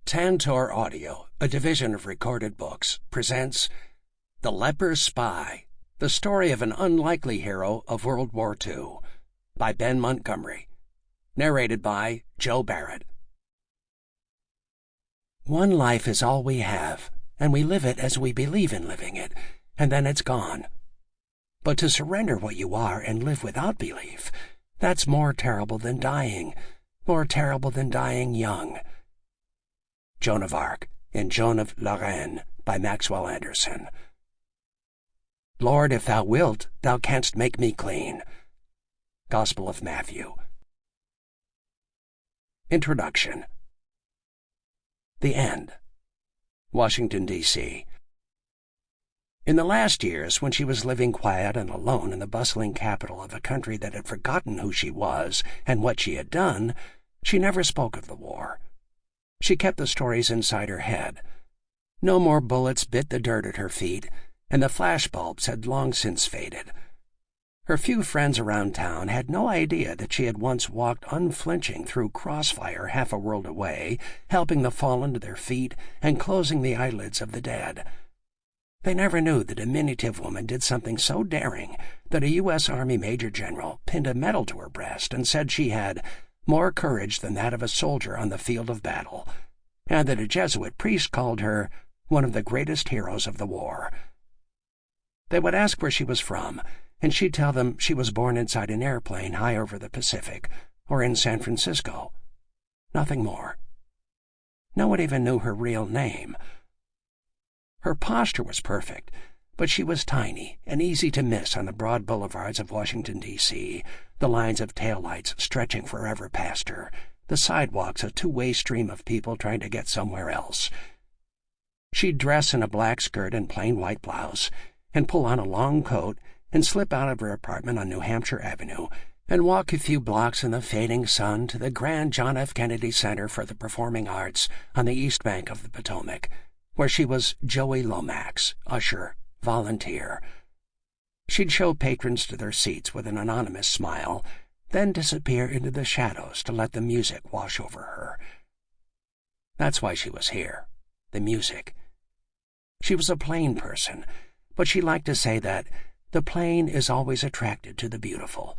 Tantor Audio, a division of Recorded Books, presents The Leper Spy, the story of an unlikely hero of World War II, by Ben Montgomery, narrated by Joe Barrett. One life is all we have, and we live it as we believe in living it, and then it's gone. But to surrender what you are and live without belief, that's more terrible than dying, more terrible than dying young. Joan of Arc in Joan of Lorraine by Maxwell Anderson. Lord, if thou wilt, thou canst make me clean. Gospel of Matthew. Introduction. The End. Washington, D.C. In the last years, when she was living quiet and alone in the bustling capital of a country that had forgotten who she was and what she had done, she never spoke of the war. She kept the stories inside her head. No more bullets bit the dirt at her feet, and the flashbulbs had long since faded. Her few friends around town had no idea that she had once walked unflinching through crossfire half a world away, helping the fallen to their feet and closing the eyelids of the dead. They never knew the diminutive woman did something so daring that a U.S. Army Major General pinned a medal to her breast and said she had more courage than that of a soldier on the field of battle, and that a Jesuit priest called her one of the greatest heroes of the war. They would ask where she was from, and she'd tell them she was born inside an airplane high over the Pacific, or in San Francisco. Nothing more. No one even knew her real name. Her posture was perfect, but she was tiny and easy to miss on the broad boulevards of Washington, D.C., the lines of taillights stretching forever past her, the sidewalks a two-way stream of people trying to get somewhere else. She'd dress in a black skirt and plain white blouse, and pull on a long coat, and slip out of her apartment on New Hampshire Avenue, and walk a few blocks in the fading sun to the grand John F. Kennedy Center for the Performing Arts on the east bank of the Potomac, where she was Joey Lomax, usher, volunteer. She'd show patrons to their seats with an anonymous smile, then disappear into the shadows to let the music wash over her. That's why she was here, the music. She was a plain person, but she liked to say that the plain is always attracted to the beautiful.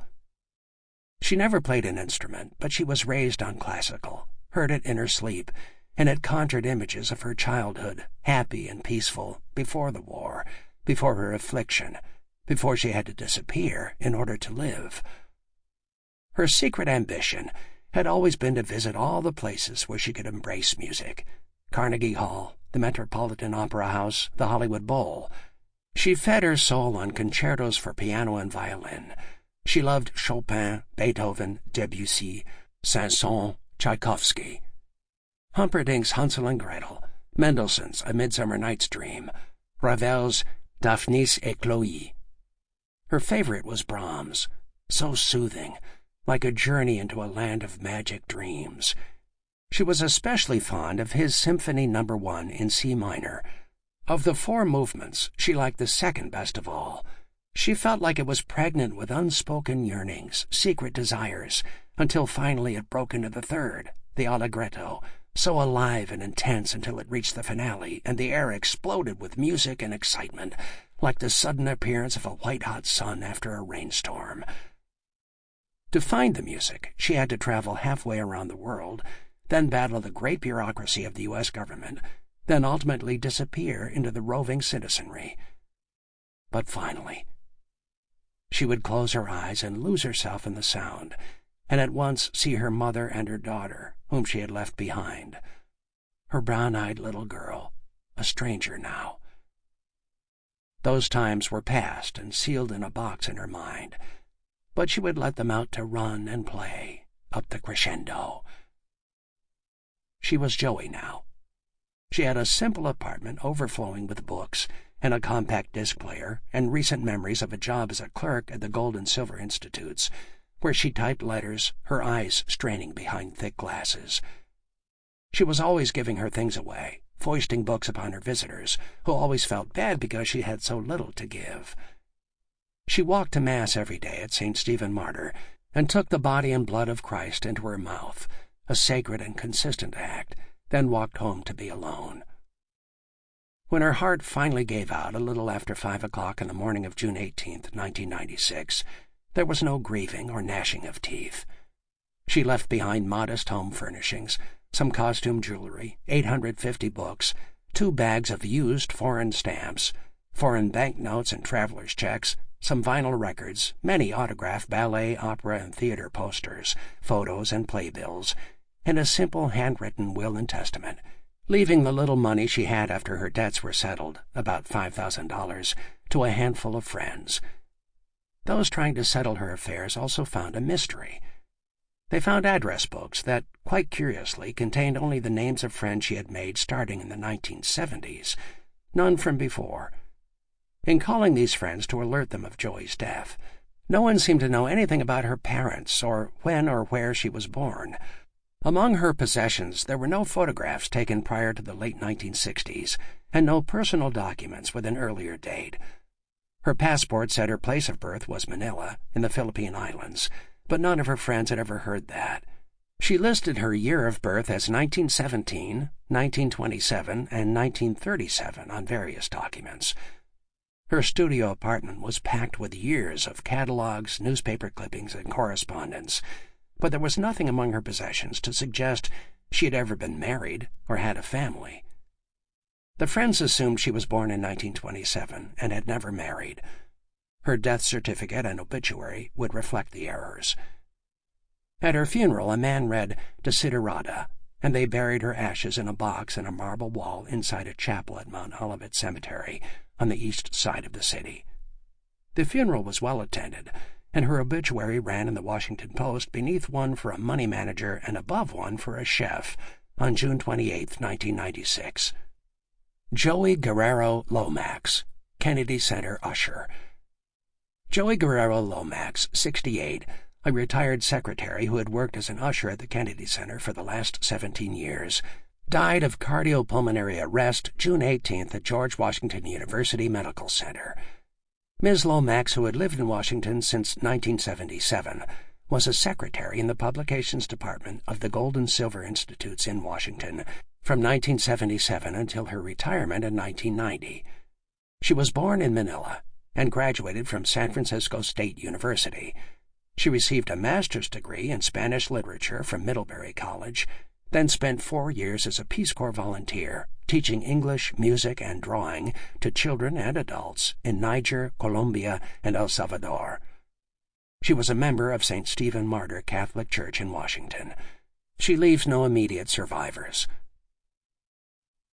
She never played an instrument, but she was raised on classical, heard it in her sleep, and it conjured images of her childhood, happy and peaceful, before the war, before her affliction, before she had to disappear in order to live. Her secret ambition had always been to visit all the places where she could embrace music: Carnegie Hall, the Metropolitan Opera House, the Hollywood Bowl. She fed her soul on concertos for piano and violin. She loved Chopin, Beethoven, Debussy, Saint-Saëns, Tchaikovsky, Humperdinck's Hansel and Gretel, Mendelssohn's A Midsummer Night's Dream, Ravel's Daphnis et Chloé. Her favorite was Brahms, so soothing, like a journey into a land of magic dreams. She was especially fond of his Symphony No. 1 in C minor. Of the 4 movements, she liked the second best of all. She felt like it was pregnant with unspoken yearnings, secret desires, until finally it broke into the third, the Allegretto, so alive and intense until it reached the finale, and the air exploded with music and excitement, like the sudden appearance of a white-hot sun after a rainstorm. To find the music, she had to travel halfway around the world, then battle the great bureaucracy of the U.S. government, then ultimately disappear into the roving citizenry. But finally, she would close her eyes and lose herself in the sound, and at once see her mother and her daughter, whom she had left behind. Her brown-eyed little girl, a stranger now. Those times were past and sealed in a box in her mind, but she would let them out to run and play, up the crescendo. She was Joey now. She had a simple apartment overflowing with books, and a compact disc player, and recent memories of a job as a clerk at the Gold and Silver Institutes, where she typed letters, her eyes straining behind thick glasses. She was always giving her things away, foisting books upon her visitors, who always felt bad because she had so little to give. She walked to Mass every day at St. Stephen Martyr, and took the body and blood of Christ into her mouth, a sacred and consistent act, then walked home to be alone. When her heart finally gave out a little after 5 o'clock in the morning of June 18, 1996, there was no grieving or gnashing of teeth. She left behind modest home furnishings, some costume jewelry, 850 books, 2 bags of used foreign stamps, foreign banknotes and traveler's checks, some vinyl records, many autographed ballet, opera, and theater posters, photos, and playbills, and a simple handwritten will and testament, leaving the little money she had after her debts were settled, about $5,000, to a handful of friends. Those trying to settle her affairs also found a mystery. They found address books that, quite curiously, contained only the names of friends she had made starting in the 1970s, none from before. In calling these friends to alert them of Joey's death, no one seemed to know anything about her parents or when or where she was born. Among her possessions there were no photographs taken prior to the late 1960s and no personal documents with an earlier date. Her passport said her place of birth was Manila, in the Philippine Islands, but none of her friends had ever heard that. She listed her year of birth as 1917, 1927, and 1937 on various documents. Her studio apartment was packed with years of catalogs, newspaper clippings, and correspondence, but there was nothing among her possessions to suggest she had ever been married or had a family. The friends assumed she was born in 1927 and had never married. Her death certificate and obituary would reflect the errors. At her funeral, a man read Desiderata, and they buried her ashes in a box in a marble wall inside a chapel at Mount Olivet Cemetery on the east side of the city. The funeral was well attended, and her obituary ran in the Washington Post beneath one for a money manager and above one for a chef on June 28, 1996. Joey Guerrero Lomax, Kennedy Center usher. Joey Guerrero Lomax, 68, a retired secretary who had worked as an usher at the Kennedy Center for the last 17 years, died of cardiopulmonary arrest June 18th at George Washington University Medical Center. Ms. Lomax, who had lived in Washington since 1977, was a secretary in the publications department of the Gold and Silver Institutes in Washington from 1977 until her retirement in 1990. She was born in Manila and graduated from San Francisco State University. She received a master's degree in Spanish literature from Middlebury College, then spent 4 years as a Peace Corps volunteer, teaching English, music, and drawing to children and adults in Niger, Colombia, and El Salvador. She was a member of St. Stephen Martyr Catholic Church in Washington. She leaves no immediate survivors.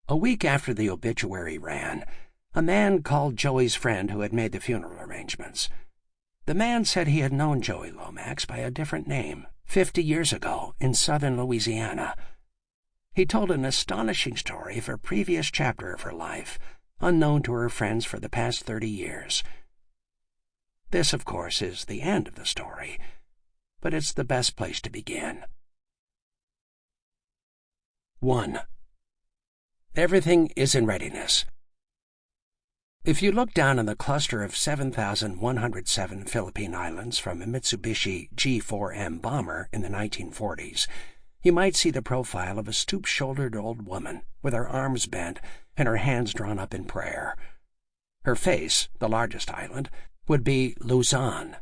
A week after the obituary ran, a man called Joey's friend who had made the funeral arrangements. The man said he had known Joey Lomax by a different name 50 years ago in southern Louisiana. He told an astonishing story of a previous chapter of her life, unknown to her friends for the past 30 years. This, of course, is the end of the story, but it's the best place to begin. 1. Everything is in readiness. If you look down on the cluster of 7,107 Philippine islands from a Mitsubishi G4M bomber in the 1940s, you might see the profile of a stoop-shouldered old woman with her arms bent and her hands drawn up in prayer. Her face, the largest island, would be Luzon,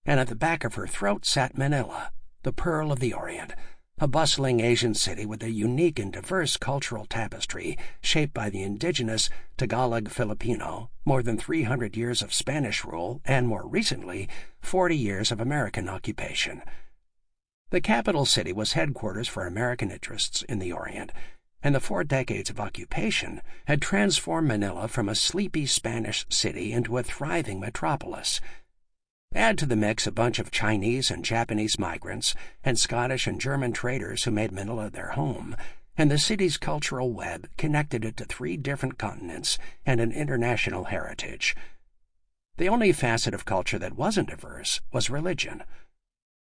and at the back of her throat sat Manila, the Pearl of the Orient, a bustling Asian city with a unique and diverse cultural tapestry shaped by the indigenous Tagalog Filipino, more than 300 years of Spanish rule, and more recently, 40 years of American occupation. The capital city was headquarters for American interests in the Orient, and the 4 decades of occupation had transformed Manila from a sleepy Spanish city into a thriving metropolis. Add to the mix a bunch of Chinese and Japanese migrants and Scottish and German traders who made Manila their home, and the city's cultural web connected it to 3 different continents and an international heritage. The only facet of culture that wasn't diverse was religion.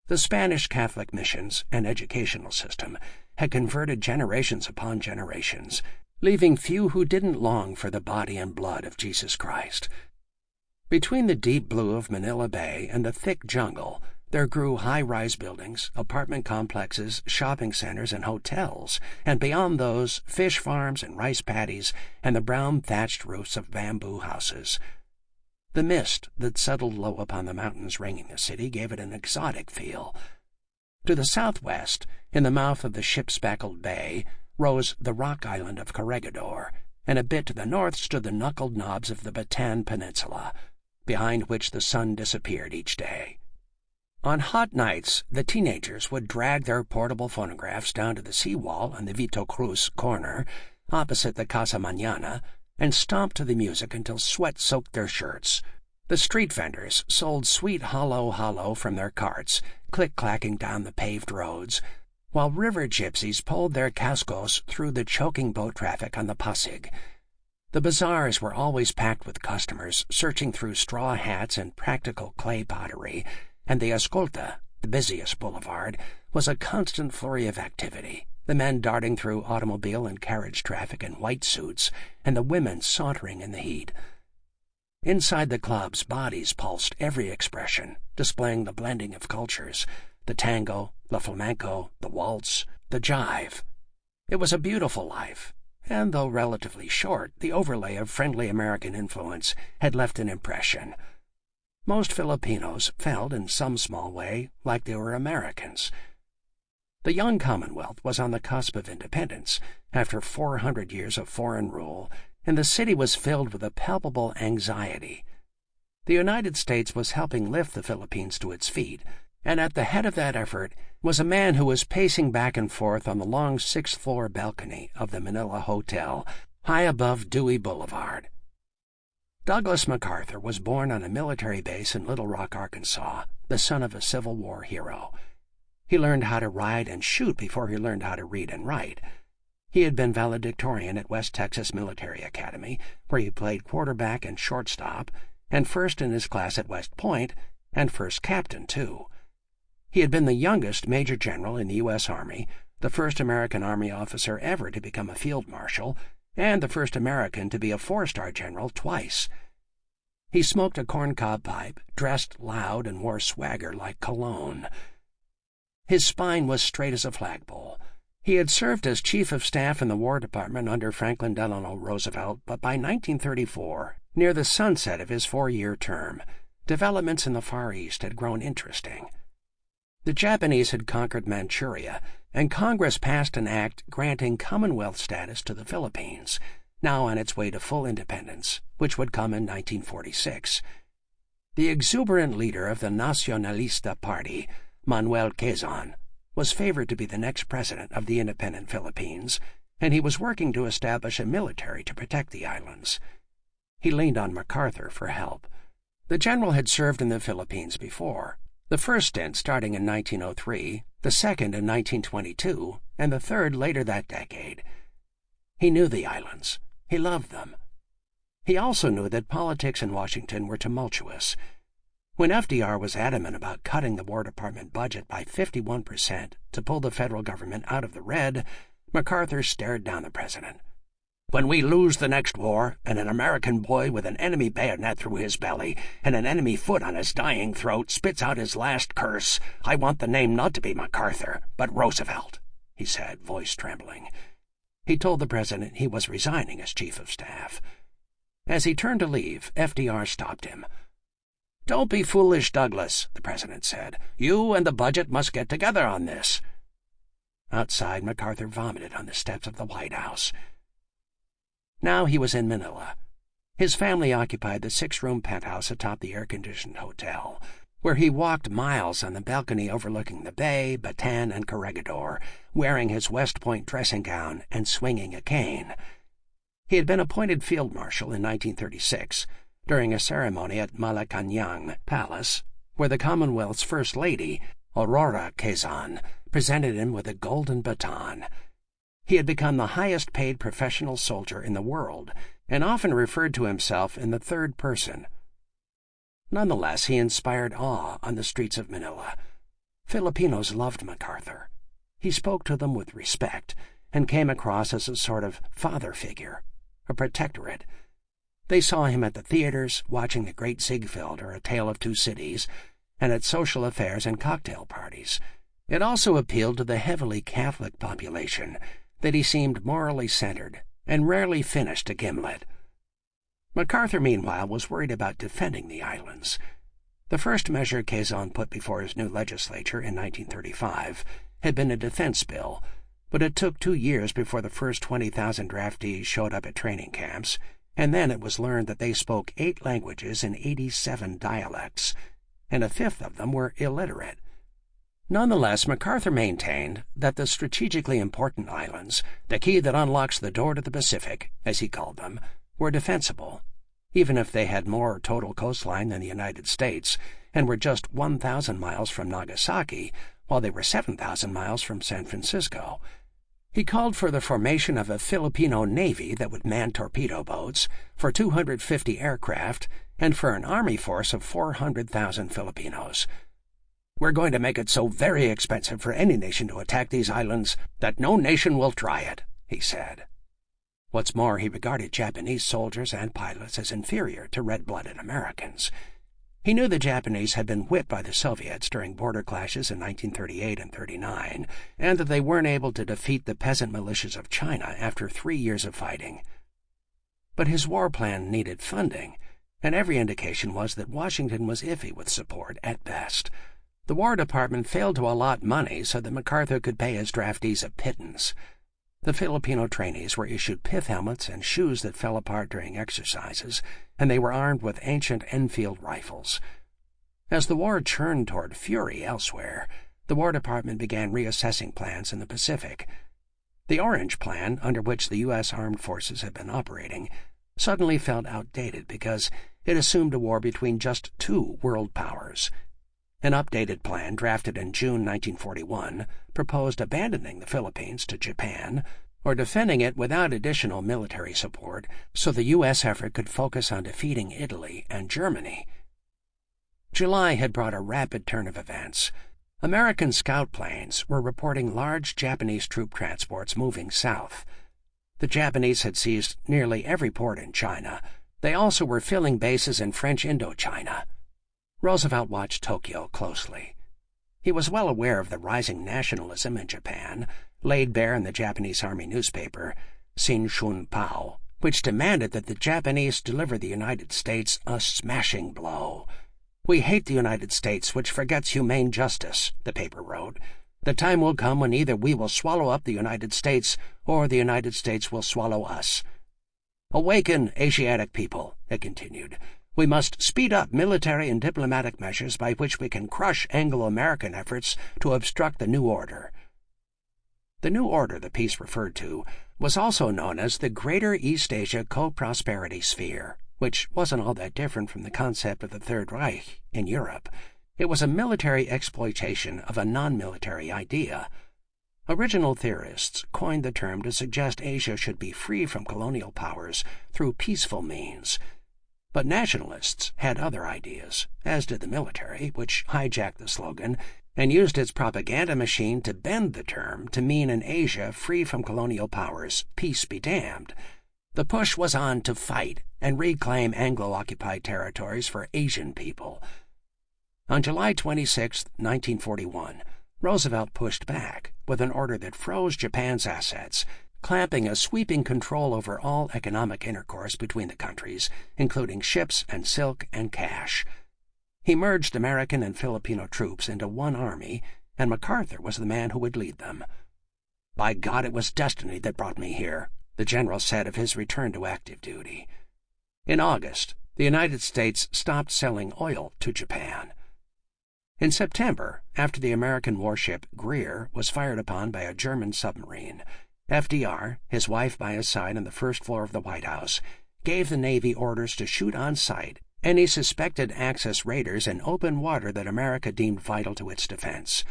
The Spanish Catholic missions and educational system had converted generations upon generations, leaving few who didn't long for the body and blood of Jesus Christ. Between the deep blue of Manila Bay and the thick jungle, there grew high-rise buildings, apartment complexes, shopping centers, and hotels, and beyond those, fish farms and rice paddies and the brown thatched roofs of bamboo houses. The mist that settled low upon the mountains ringing the city gave it an exotic feel. To the southwest, in the mouth of the ship-speckled bay, rose the rock island of Corregidor, and a bit to the north stood the knuckled knobs of the Bataan Peninsula, behind which the sun disappeared each day. On hot nights, the teenagers would drag their portable phonographs down to the seawall on the Vito Cruz corner, opposite the Casa Mañana, and stomp to the music until sweat soaked their shirts. The street vendors sold sweet hollow from their carts, click-clacking down the paved roads, while river gypsies pulled their cascos through the choking boat traffic on the Pasig. The bazaars were always packed with customers searching through straw hats and practical clay pottery, and the Escolta, the busiest boulevard, was a constant flurry of activity, the men darting through automobile and carriage traffic in white suits, and the women sauntering in the heat. Inside the clubs, bodies pulsed every expression, displaying the blending of cultures, the tango, the flamenco, the waltz, the jive. It was a beautiful life, and though relatively short, the overlay of friendly American influence had left an impression. Most Filipinos felt, in some small way, like they were Americans. The young Commonwealth was on the cusp of independence, after 400 years of foreign rule, and the city was filled with a palpable anxiety. The United States was helping lift the Philippines to its feet, and at the head of that effort was a man who was pacing back and forth on the long sixth-floor balcony of the Manila Hotel, high above Dewey Boulevard. Douglas MacArthur was born on a military base in Little Rock, Arkansas, the son of a Civil War hero. He learned how to ride and shoot before he learned how to read and write. He had been valedictorian at West Texas Military Academy, where he played quarterback and shortstop, and first in his class at West Point, and first captain, too. He had been the youngest Major General in the U.S. Army, the first American Army officer ever to become a field marshal, and the first American to be a four-star general twice. He smoked a corncob pipe, dressed loud, and wore swagger like cologne. His spine was straight as a flagpole. He had served as Chief of Staff in the War Department under Franklin Delano Roosevelt, but by 1934, near the sunset of his 4-year term, developments in the Far East had grown interesting. The Japanese had conquered Manchuria, and Congress passed an act granting Commonwealth status to the Philippines, now on its way to full independence, which would come in 1946. The exuberant leader of the Nacionalista Party, Manuel Quezon, was favored to be the next president of the independent Philippines, and he was working to establish a military to protect the islands. He leaned on MacArthur for help. The general had served in the Philippines before, the first stint starting in 1903, the second in 1922, and the third later that decade. He knew the islands. He loved them. He also knew that politics in Washington were tumultuous. When FDR was adamant about cutting the War Department budget by 51% to pull the federal government out of the red, MacArthur stared down the president. "When we lose the next war, and an American boy with an enemy bayonet through his belly and an enemy foot on his dying throat spits out his last curse, I want the name not to be MacArthur, but Roosevelt," he said, voice trembling. He told the president he was resigning as Chief of Staff. As he turned to leave, FDR stopped him. "Don't be foolish, Douglas," the president said. "You and the budget must get together on this." Outside, MacArthur vomited on the steps of the White House. Now he was in Manila. His family occupied the 6-room penthouse atop the air-conditioned hotel, where he walked miles on the balcony overlooking the bay, Bataan, and Corregidor, wearing his West Point dressing gown and swinging a cane. He had been appointed field marshal in 1936, during a ceremony at Malacañang Palace, where the Commonwealth's First Lady, Aurora Quezon, presented him with a golden baton. He had become the highest-paid professional soldier in the world, and often referred to himself in the third person. Nonetheless, he inspired awe on the streets of Manila. Filipinos loved MacArthur. He spoke to them with respect, and came across as a sort of father figure, a protectorate. They saw him at the theaters, watching The Great Ziegfeld or A Tale of Two Cities, and at social affairs and cocktail parties. It also appealed to the heavily Catholic population that he seemed morally centered and rarely finished a gimlet. MacArthur, meanwhile, was worried about defending the islands. The first measure Quezon put before his new legislature in 1935 had been a defense bill, but it took 2 years before the first 20,000 draftees showed up at training camps, and then it was learned that they spoke 8 languages and 87 dialects, and a fifth of them were illiterate. Nonetheless, MacArthur maintained that the strategically important islands, the key that unlocks the door to the Pacific, as he called them, were defensible, even if they had more total coastline than the United States and were just 1,000 miles from Nagasaki, while they were 7,000 miles from San Francisco. He called for the formation of a Filipino navy that would man torpedo boats, for 250 aircraft, and for an army force of 400,000 Filipinos. "We're going to make it so very expensive for any nation to attack these islands that no nation will try it," he said. What's more, he regarded Japanese soldiers and pilots as inferior to red-blooded Americans. He knew the Japanese had been whipped by the Soviets during border clashes in 1938 and 39, and that they weren't able to defeat the peasant militias of China after 3 years of fighting. But his war plan needed funding, and every indication was that Washington was iffy with support at best. The War Department failed to allot money so that MacArthur could pay his draftees a pittance. The Filipino trainees were issued pith helmets and shoes that fell apart during exercises, and they were armed with ancient Enfield rifles. As the war churned toward fury elsewhere, the War Department began reassessing plans in the Pacific. The Orange Plan, under which the U.S. Armed Forces had been operating, suddenly felt outdated because it assumed a war between just 2 world powers. An updated plan drafted in June 1941 proposed abandoning the Philippines to Japan or defending it without additional military support so the U.S. effort could focus on defeating Italy and Germany. July had brought a rapid turn of events. American scout planes were reporting large Japanese troop transports moving south. The Japanese had seized nearly every port in China. They also were filling bases in French Indochina. Roosevelt watched Tokyo closely. He was well aware of the rising nationalism in Japan, laid bare in the Japanese Army newspaper, Sinshun Pao, which demanded that the Japanese deliver the United States a smashing blow. "We hate the United States, which forgets humane justice," the paper wrote. "The time will come when either we will swallow up the United States or the United States will swallow us. Awaken, Asiatic people," it continued. "We must speed up military and diplomatic measures by which we can crush Anglo-American efforts to obstruct the New Order." The New Order the piece referred to was also known as the Greater East Asia Co-Prosperity Sphere, which wasn't all that different from the concept of the Third Reich in Europe. It was a military exploitation of a non-military idea. Original theorists coined the term to suggest Asia should be free from colonial powers through peaceful means. But nationalists had other ideas, as did the military, which hijacked the slogan and used its propaganda machine to bend the term to mean an Asia free from colonial powers, peace be damned. The push was on to fight and reclaim Anglo-occupied territories for Asian people. On July 26, 1941, Roosevelt pushed back with an order that froze Japan's assets, clamping a sweeping control over all economic intercourse between the countries, including ships and silk and cash. He merged American and Filipino troops into one army, and MacArthur was the man who would lead them. "By God, it was destiny that brought me here," the general said of his return to active duty. In August, the United States stopped selling oil to Japan. In September, after the American warship Greer was fired upon by a German submarine, FDR, his wife by his side on the first floor of the White House, gave the Navy orders to shoot on sight any suspected Axis raiders in open water that America deemed vital to its defense.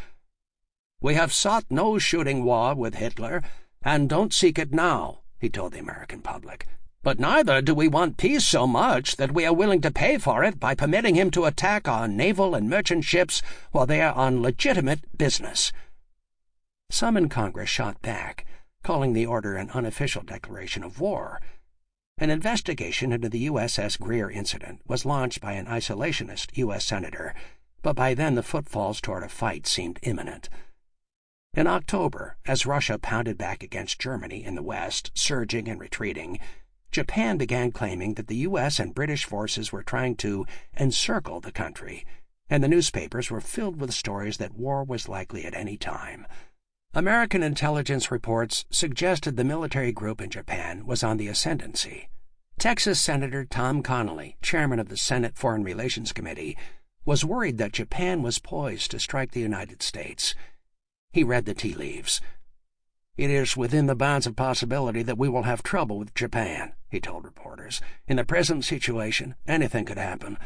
"We have sought no shooting war with Hitler, and don't seek it now," he told the American public. "But neither do we want peace so much that we are willing to pay for it by permitting him to attack our naval and merchant ships while they are on legitimate business." Some in Congress shot back, calling the order an unofficial declaration of war. An investigation into the USS Greer incident was launched by an isolationist U.S. Senator, but by then the footfalls toward a fight seemed imminent. In October, as Russia pounded back against Germany in the west, surging and retreating, Japan began claiming that the U.S. and British forces were trying to encircle the country, and the newspapers were filled with stories that war was likely at any time. American intelligence reports suggested the military group in Japan was on the ascendancy. Texas Senator Tom Connally, chairman of the Senate Foreign Relations Committee, was worried that Japan was poised to strike the United States. He read the tea leaves. "It is within the bounds of possibility that we will have trouble with Japan," he told reporters. "In the present situation, anything could happen.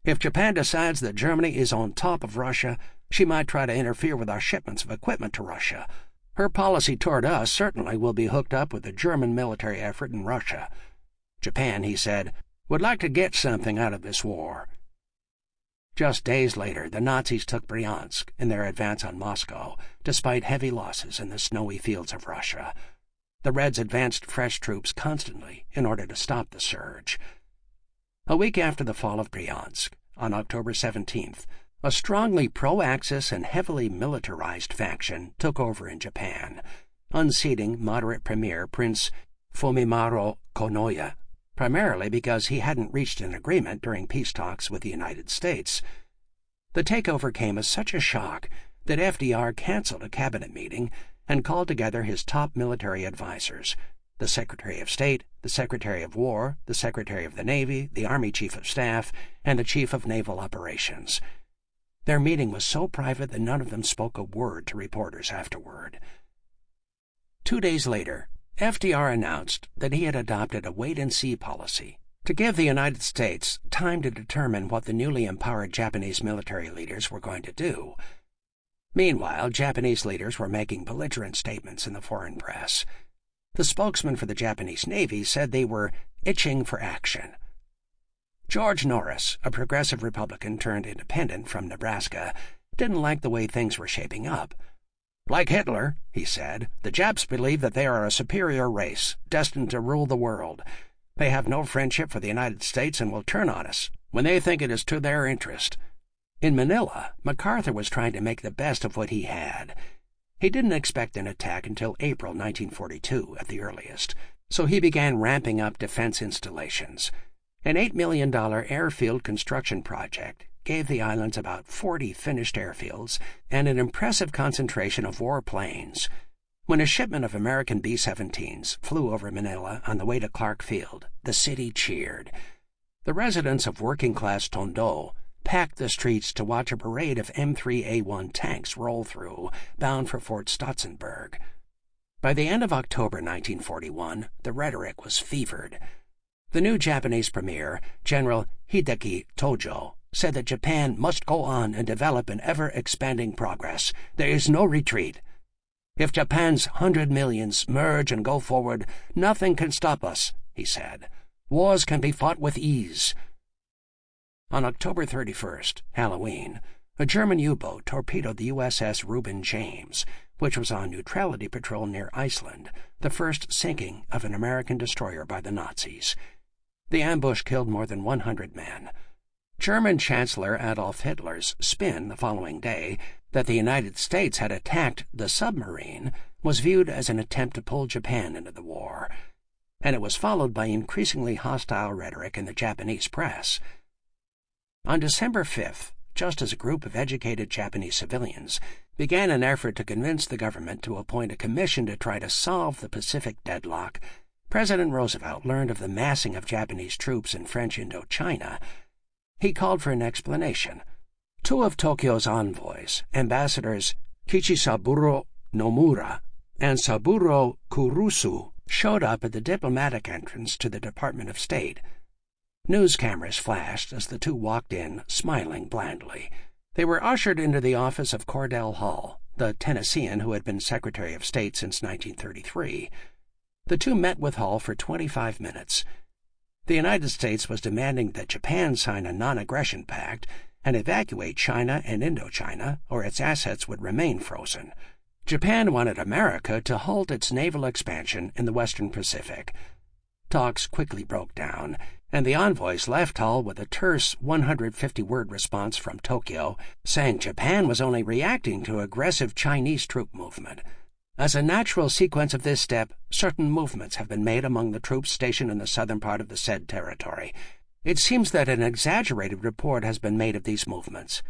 If Japan decides that Germany is on top of Russia, she might try to interfere with our shipments of equipment to Russia. Her policy toward us certainly will be hooked up with the German military effort in Russia. Japan," he said, "would like to get something out of this war." Just days later, the Nazis took Bryansk in their advance on Moscow, despite heavy losses in the snowy fields of Russia. The Reds advanced fresh troops constantly in order to stop the surge. A week after the fall of Bryansk, on October 17th, a strongly pro-Axis and heavily militarized faction took over in Japan, unseating moderate Premier Prince Fumimaro Konoye, primarily because he hadn't reached an agreement during peace talks with the United States. The takeover came as such a shock that FDR canceled a cabinet meeting and called together his top military advisers, the Secretary of State, the Secretary of War, the Secretary of the Navy, the Army Chief of Staff, and the Chief of Naval Operations. Their meeting was so private that none of them spoke a word to reporters afterward. 2 days later, FDR announced that he had adopted a wait-and-see policy to give the United States time to determine what the newly empowered Japanese military leaders were going to do. Meanwhile, Japanese leaders were making belligerent statements in the foreign press. The spokesman for the Japanese Navy said they were itching for action. George Norris, a progressive Republican turned independent from Nebraska, didn't like the way things were shaping up. "Like Hitler," he said, "the Japs believe that they are a superior race, destined to rule the world. They have no friendship for the United States and will turn on us when they think it is to their interest." In Manila, MacArthur was trying to make the best of what he had. He didn't expect an attack until April 1942 at the earliest, so he began ramping up defense installations. An $8 million airfield construction project gave the islands about 40 finished airfields and an impressive concentration of warplanes. When a shipment of American B-17s flew over Manila on the way to Clark Field, the city cheered. The residents of working-class Tondo packed the streets to watch a parade of M3A1 tanks roll through, bound for Fort Stotzenberg. By the end of October 1941, the rhetoric was fevered. The new Japanese premier, General Hideki Tojo, said that Japan must go on and develop an ever-expanding progress. There is no retreat. If Japan's 100 millions merge and go forward, nothing can stop us, he said. Wars can be fought with ease. On October 31st, Halloween, a German U-boat torpedoed the USS Reuben James, which was on neutrality patrol near Iceland, the first sinking of an American destroyer by the Nazis. The ambush killed more than 100 men. German Chancellor Adolf Hitler's spin the following day that the United States had attacked the submarine was viewed as an attempt to pull Japan into the war, and it was followed by increasingly hostile rhetoric in the Japanese press. On December 5th, just as a group of educated Japanese civilians began an effort to convince the government to appoint a commission to try to solve the Pacific deadlock, President Roosevelt learned of the massing of Japanese troops in French Indochina. He called for an explanation. 2 of Tokyo's envoys, Ambassadors Kichisaburo Nomura and Saburo Kurusu, showed up at the diplomatic entrance to the Department of State. News cameras flashed as the two walked in, smiling blandly. They were ushered into the office of Cordell Hull, the Tennessean who had been Secretary of State since 1933. The two met with Hull for 25 minutes. The United States was demanding that Japan sign a non-aggression pact and evacuate China and Indochina, or its assets would remain frozen. Japan wanted America to halt its naval expansion in the Western Pacific. Talks quickly broke down, and the envoys left Hull with a terse 150-word response from Tokyo, saying Japan was only reacting to aggressive Chinese troop movement. As a natural sequence of this step, certain movements have been made among the troops stationed in the southern part of the said territory. It seems that an exaggerated report has been made of these movements.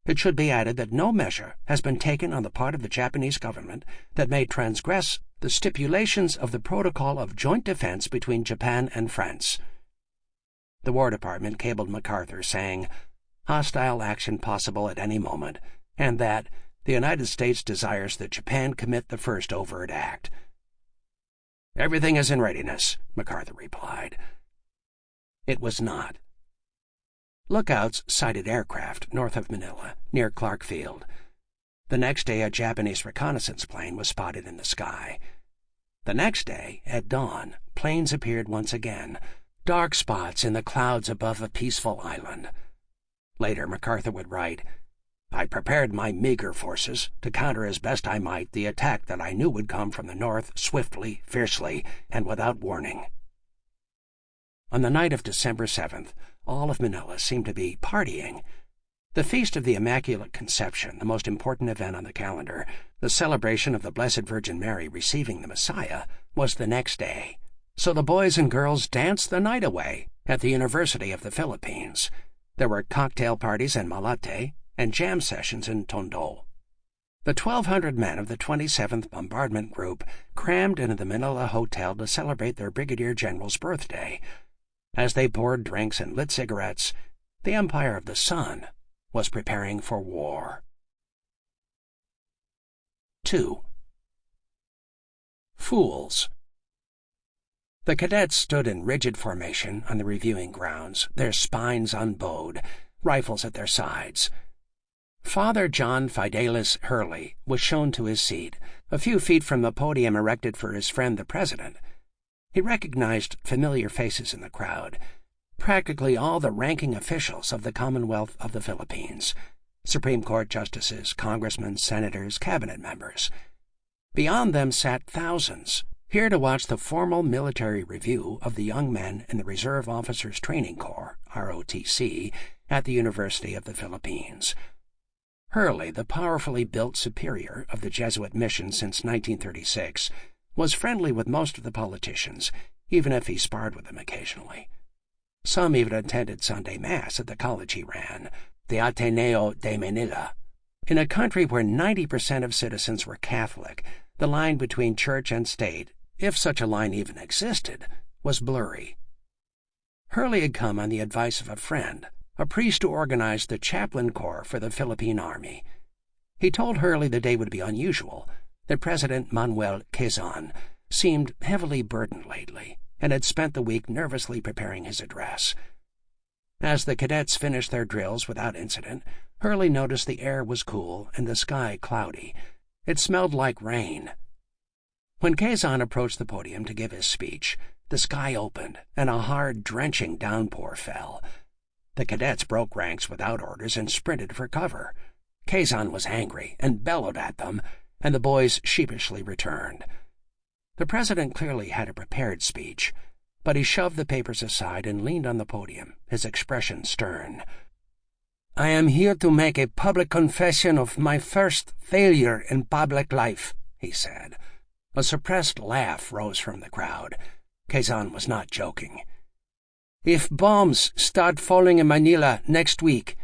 It should be added that no measure has been taken on the part of the Japanese government that may transgress the stipulations of the Protocol of Joint Defense between Japan and France. The War Department cabled MacArthur saying, "Hostile action possible at any moment," and that the United States desires that Japan commit the first overt act. "Everything is in readiness," MacArthur replied. It was not. Lookouts sighted aircraft north of Manila, near Clark Field. The next day, a Japanese reconnaissance plane was spotted in the sky. The next day, at dawn, planes appeared once again, dark spots in the clouds above a peaceful island. Later, MacArthur would write, "I prepared my meager forces to counter as best I might the attack that I knew would come from the north swiftly, fiercely, and without warning." On the night of December 7th, all of Manila seemed to be partying. The Feast of the Immaculate Conception, the most important event on the calendar, the celebration of the Blessed Virgin Mary receiving the Messiah, was the next day. So the boys and girls danced the night away at the University of the Philippines. There were cocktail parties in Malate and jam sessions in Tondo. The 1,200 men of the 27th Bombardment Group crammed into the Manila Hotel to celebrate their Brigadier General's birthday. As they poured drinks and lit cigarettes, the Empire of the Sun was preparing for war. 2. Fools. The cadets stood in rigid formation on the reviewing grounds, their spines unbowed, rifles at their sides. Father John Fidelis Hurley was shown to his seat, a few feet from the podium erected for his friend the President. He recognized familiar faces in the crowd, practically all the ranking officials of the Commonwealth of the Philippines, Supreme Court justices, congressmen, senators, cabinet members. Beyond them sat thousands, here to watch the formal military review of the young men in the Reserve Officers Training Corps, ROTC, at the University of the Philippines. Hurley, the powerfully built superior of the Jesuit mission since 1936, was friendly with most of the politicians, even if he sparred with them occasionally. Some even attended Sunday Mass at the college he ran, the Ateneo de Manila. In a country where 90% of citizens were Catholic, the line between church and state, if such a line even existed, was blurry. Hurley had come on the advice of a friend, a priest who organized the chaplain corps for the Philippine Army. He told Hurley the day would be unusual, that President Manuel Quezon seemed heavily burdened lately and had spent the week nervously preparing his address. As the cadets finished their drills without incident, Hurley noticed the air was cool and the sky cloudy. It smelled like rain. When Quezon approached the podium to give his speech, the sky opened and a hard, drenching downpour fell. The cadets broke ranks without orders and sprinted for cover. Quezon was angry and bellowed at them, and the boys sheepishly returned. The president clearly had a prepared speech, but he shoved the papers aside and leaned on the podium, his expression stern. "I am here to make a public confession of my first failure in public life," he said. A suppressed laugh rose from the crowd. Quezon was not joking. "If bombs start falling in Manila next week—"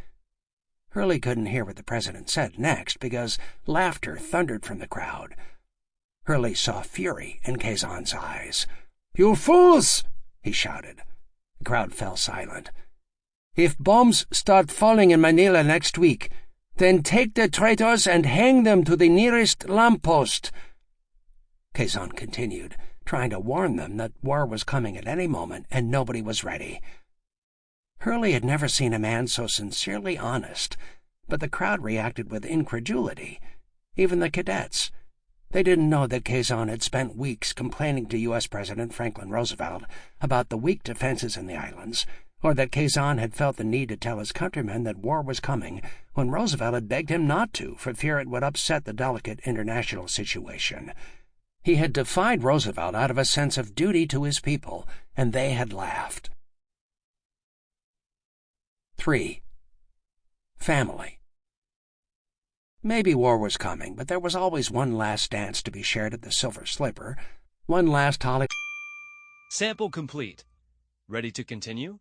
Hurley couldn't hear what the president said next because laughter thundered from the crowd. Hurley saw fury in Quezon's eyes. "You fools!" he shouted. The crowd fell silent. "If bombs start falling in Manila next week, then take the traitors and hang them to the nearest lamppost." Quezon continued, trying to warn them that war was coming at any moment and nobody was ready. Hurley had never seen a man so sincerely honest, but the crowd reacted with incredulity, even the cadets. They didn't know that Quezon had spent weeks complaining to U.S. President Franklin Roosevelt about the weak defenses in the islands, or that Quezon had felt the need to tell his countrymen that war was coming when Roosevelt had begged him not to for fear it would upset the delicate international situation. He had defied Roosevelt out of a sense of duty to his people, and they had laughed. 3. Family. Maybe war was coming, but there was always one last dance to be shared at the Silver Slipper, one last holiday. Sample complete. Ready to continue?